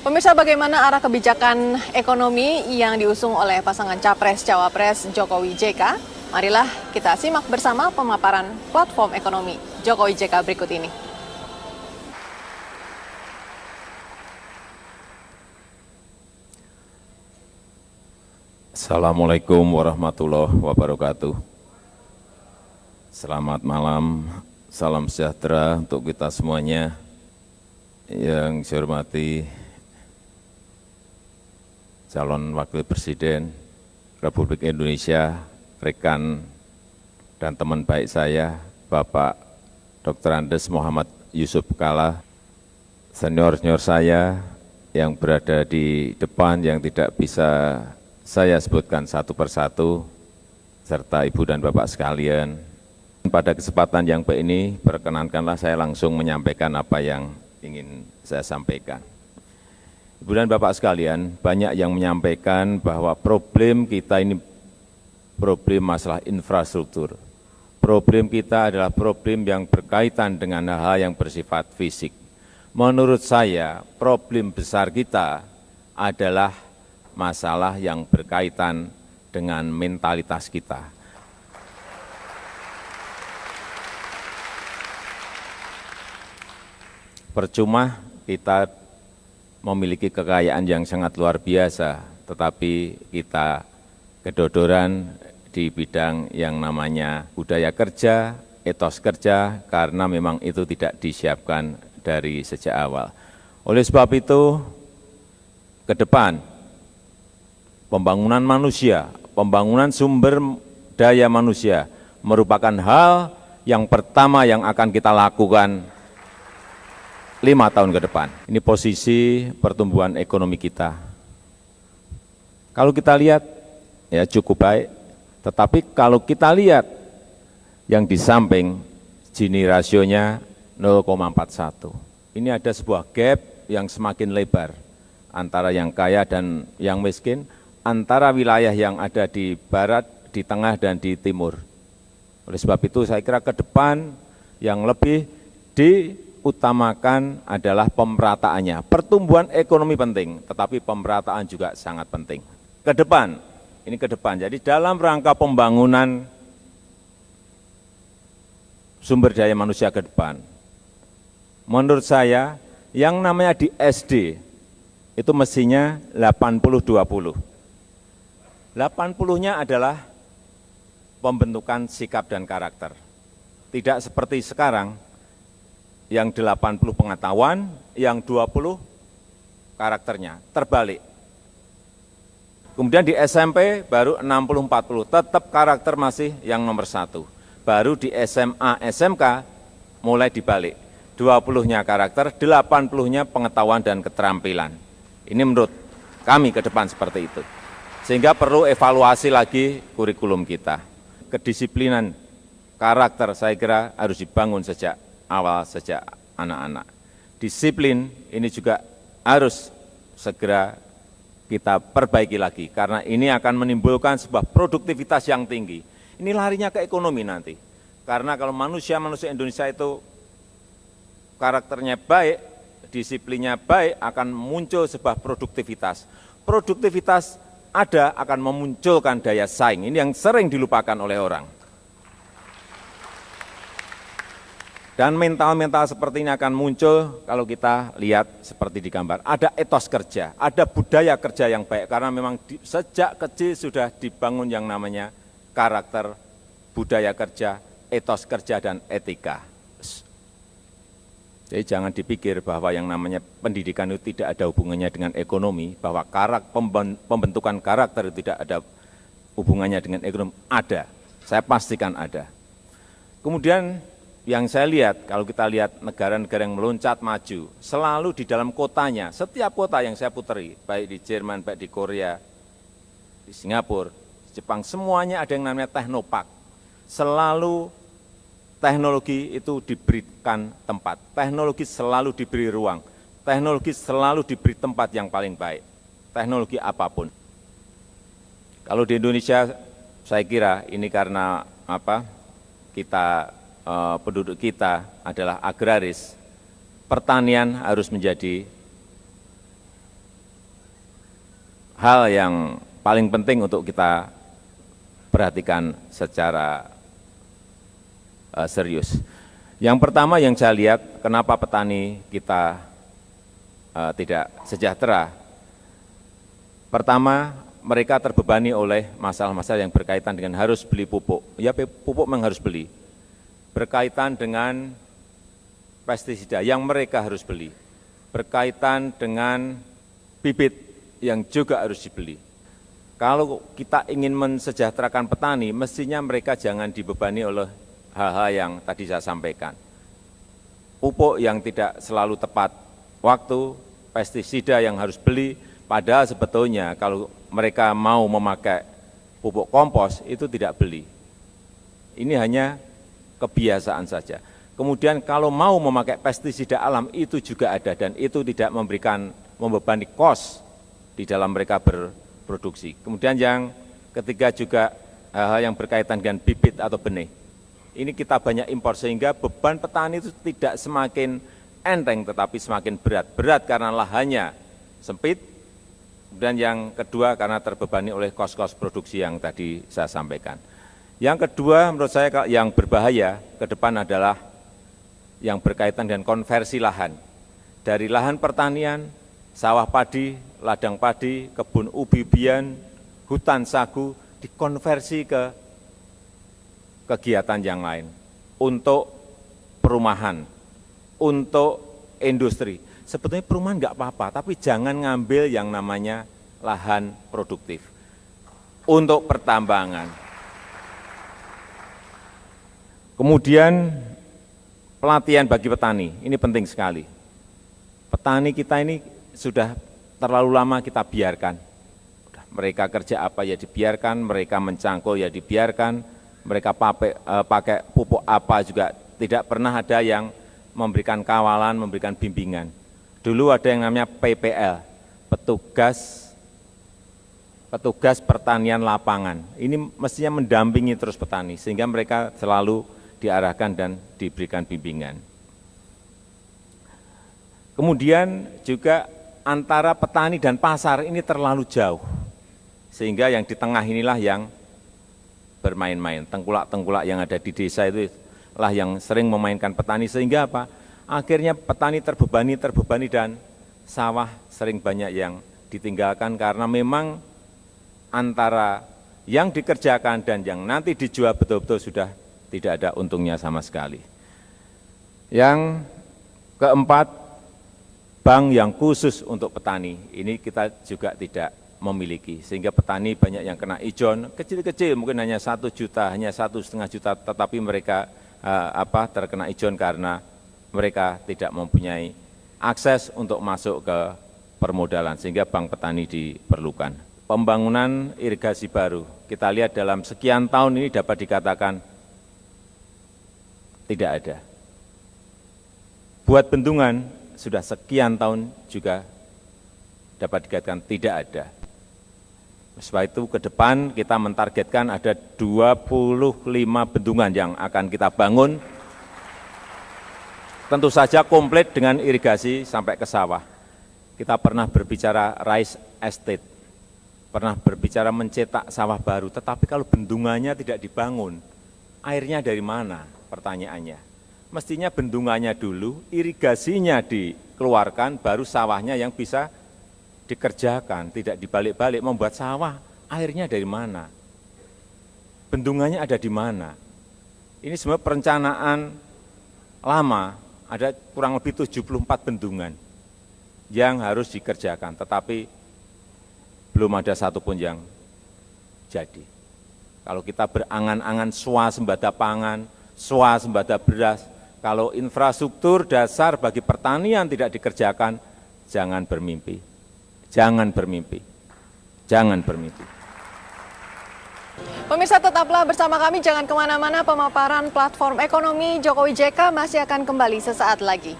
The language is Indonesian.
Pemirsa, bagaimana arah kebijakan ekonomi yang diusung oleh pasangan Capres-Cawapres Jokowi JK? Marilah kita simak bersama pemaparan platform ekonomi Jokowi JK berikut ini. Assalamualaikum warahmatullahi wabarakatuh. Selamat malam, salam sejahtera untuk kita semuanya. Yang saya hormati calon wakil presiden Republik Indonesia, rekan dan teman baik saya, Bapak Dr. Andes Muhammad Yusuf Kalla, senior-senior saya yang berada di depan yang tidak bisa saya sebutkan satu persatu, serta Ibu dan Bapak sekalian. Pada kesempatan yang baik ini, perkenankanlah saya langsung menyampaikan apa yang ingin saya sampaikan. Ibu dan Bapak sekalian, banyak yang menyampaikan bahwa problem kita ini problem masalah infrastruktur. Problem kita adalah problem yang berkaitan dengan hal-hal yang bersifat fisik. Menurut saya, problem besar kita adalah masalah yang berkaitan dengan mentalitas kita. Percuma kita memiliki kekayaan yang sangat luar biasa, tetapi kita kedodoran di bidang yang namanya budaya kerja, etos kerja, karena memang itu tidak disiapkan dari sejak awal. Oleh sebab itu, ke depan, pembangunan manusia, pembangunan sumber daya manusia merupakan hal yang pertama yang akan kita lakukan 5 tahun ke depan. Ini posisi pertumbuhan ekonomi kita. Kalau kita lihat, ya cukup baik. Tetapi kalau kita lihat yang di samping, Gini rasionya 0,41. Ini ada sebuah gap yang semakin lebar antara yang kaya dan yang miskin, antara wilayah yang ada di barat, di tengah, dan di timur. Oleh sebab itu saya kira ke depan yang lebih diutamakan adalah pemerataannya. Pertumbuhan ekonomi penting, tetapi pemerataan juga sangat penting. Ke depan, ini ke depan. Jadi dalam rangka pembangunan sumber daya manusia ke depan, menurut saya yang namanya di SD itu mestinya 80-20. 80-nya adalah pembentukan sikap dan karakter. Tidak seperti sekarang, yang 80 pengetahuan, yang 20 karakternya, terbalik. Kemudian di SMP baru 60-40, tetap karakter masih yang nomor 1. Baru di SMA, SMK mulai dibalik. 20-nya karakter, 80-nya pengetahuan dan keterampilan. Ini menurut kami ke depan seperti itu. Sehingga perlu evaluasi lagi kurikulum kita. Kedisiplinan karakter saya kira harus dibangun sejak awal, sejak anak-anak. Disiplin ini juga harus segera kita perbaiki lagi, karena ini akan menimbulkan sebuah produktivitas yang tinggi. Ini larinya ke ekonomi nanti. Karena kalau manusia-manusia Indonesia itu karakternya baik, disiplinnya baik, akan muncul sebuah produktivitas. Produktivitas ada akan memunculkan daya saing. Ini yang sering dilupakan oleh orang. Dan mental-mental seperti ini akan muncul kalau kita lihat seperti di gambar. Ada etos kerja, ada budaya kerja yang baik. Karena memang sejak kecil sudah dibangun yang namanya karakter, budaya kerja, etos kerja, dan etika. Jadi jangan dipikir bahwa yang namanya pendidikan itu tidak ada hubungannya dengan ekonomi, bahwa pembentukan karakter itu tidak ada hubungannya dengan ekonomi. Ada, saya pastikan ada. Kemudian yang saya lihat, kalau kita lihat negara-negara yang meloncat maju, selalu di dalam kotanya, setiap kota yang saya puteri, baik di Jerman, baik di Korea, di Singapura, di Jepang, semuanya ada yang namanya teknopark. Selalu teknologi itu diberikan tempat, teknologi selalu diberi ruang, teknologi selalu diberi tempat yang paling baik, teknologi apapun. Kalau di Indonesia, saya kira ini karena penduduk kita adalah agraris, pertanian harus menjadi hal yang paling penting untuk kita perhatikan secara serius. Yang pertama yang saya lihat, kenapa petani kita tidak sejahtera. Pertama, mereka terbebani oleh masalah-masalah yang berkaitan dengan harus beli pupuk. Ya, pupuk memang harus beli. Berkaitan dengan pestisida yang mereka harus beli. Berkaitan dengan bibit yang juga harus dibeli. Kalau kita ingin mensejahterakan petani, mestinya mereka jangan dibebani oleh hal-hal yang tadi saya sampaikan. Pupuk yang tidak selalu tepat waktu, pestisida yang harus beli, padahal sebetulnya kalau mereka mau memakai pupuk kompos itu tidak beli. Ini hanya kebiasaan saja. Kemudian kalau mau memakai pestisida alam itu juga ada dan itu tidak membebani kos di dalam mereka berproduksi. Kemudian yang ketiga juga hal-hal yang berkaitan dengan bibit atau benih. Ini kita banyak impor sehingga beban petani itu tidak semakin enteng tetapi semakin berat. Berat karena lahannya sempit. Kemudian yang kedua karena terbebani oleh kos-kos produksi yang tadi saya sampaikan. Yang kedua menurut saya yang berbahaya ke depan adalah yang berkaitan dengan konversi lahan. Dari lahan pertanian, sawah padi, ladang padi, kebun ubi-ubian, hutan sagu, dikonversi ke kegiatan yang lain. Untuk perumahan, untuk industri. Sebetulnya perumahan nggak apa-apa, tapi jangan ngambil yang namanya lahan produktif. Untuk pertambangan. Kemudian pelatihan bagi petani, ini penting sekali. Petani kita ini sudah terlalu lama kita biarkan. Mereka kerja apa ya dibiarkan, mereka mencangkul ya dibiarkan, mereka pakai pupuk apa juga tidak pernah ada yang memberikan kawalan, memberikan bimbingan. Dulu ada yang namanya PPL, petugas pertanian lapangan. Ini mestinya mendampingi terus petani sehingga mereka selalu diarahkan dan diberikan bimbingan. Kemudian juga antara petani dan pasar ini terlalu jauh. Sehingga yang di tengah inilah yang bermain-main. Tengkulak-tengkulak yang ada di desa itu lah yang sering memainkan petani. Sehingga apa? Akhirnya petani terbebani dan sawah sering banyak yang ditinggalkan karena memang antara yang dikerjakan dan yang nanti dijual betul-betul sudah tidak ada untungnya sama sekali. Yang keempat, bank yang khusus untuk petani, ini kita juga tidak memiliki. Sehingga petani banyak yang kena ijon, kecil-kecil mungkin hanya 1 juta, hanya 1,5 juta, tetapi mereka terkena ijon karena mereka tidak mempunyai akses untuk masuk ke permodalan, sehingga bank petani diperlukan. Pembangunan irigasi baru, kita lihat dalam sekian tahun ini dapat dikatakan tidak ada. Buat bendungan sudah sekian tahun juga dapat dikatakan tidak ada. Sebab itu ke depan kita mentargetkan ada 25 bendungan yang akan kita bangun. Tentu saja komplit dengan irigasi sampai ke sawah. Kita pernah berbicara rice estate, pernah berbicara mencetak sawah baru, tetapi kalau bendungannya tidak dibangun, airnya dari mana? Pertanyaannya. Mestinya bendungannya dulu, irigasinya dikeluarkan, baru sawahnya yang bisa dikerjakan, tidak dibalik-balik. Membuat sawah, airnya dari mana? Bendungannya ada di mana? Ini semua perencanaan lama, ada kurang lebih 74 bendungan yang harus dikerjakan, tetapi belum ada satupun yang jadi. Kalau kita berangan-angan swasembada pangan, swasembada beras, kalau infrastruktur dasar bagi pertanian tidak dikerjakan, jangan bermimpi. Jangan bermimpi. Jangan bermimpi. Pemirsa tetaplah bersama kami, jangan kemana-mana, pemaparan platform ekonomi Jokowi JK masih akan kembali sesaat lagi.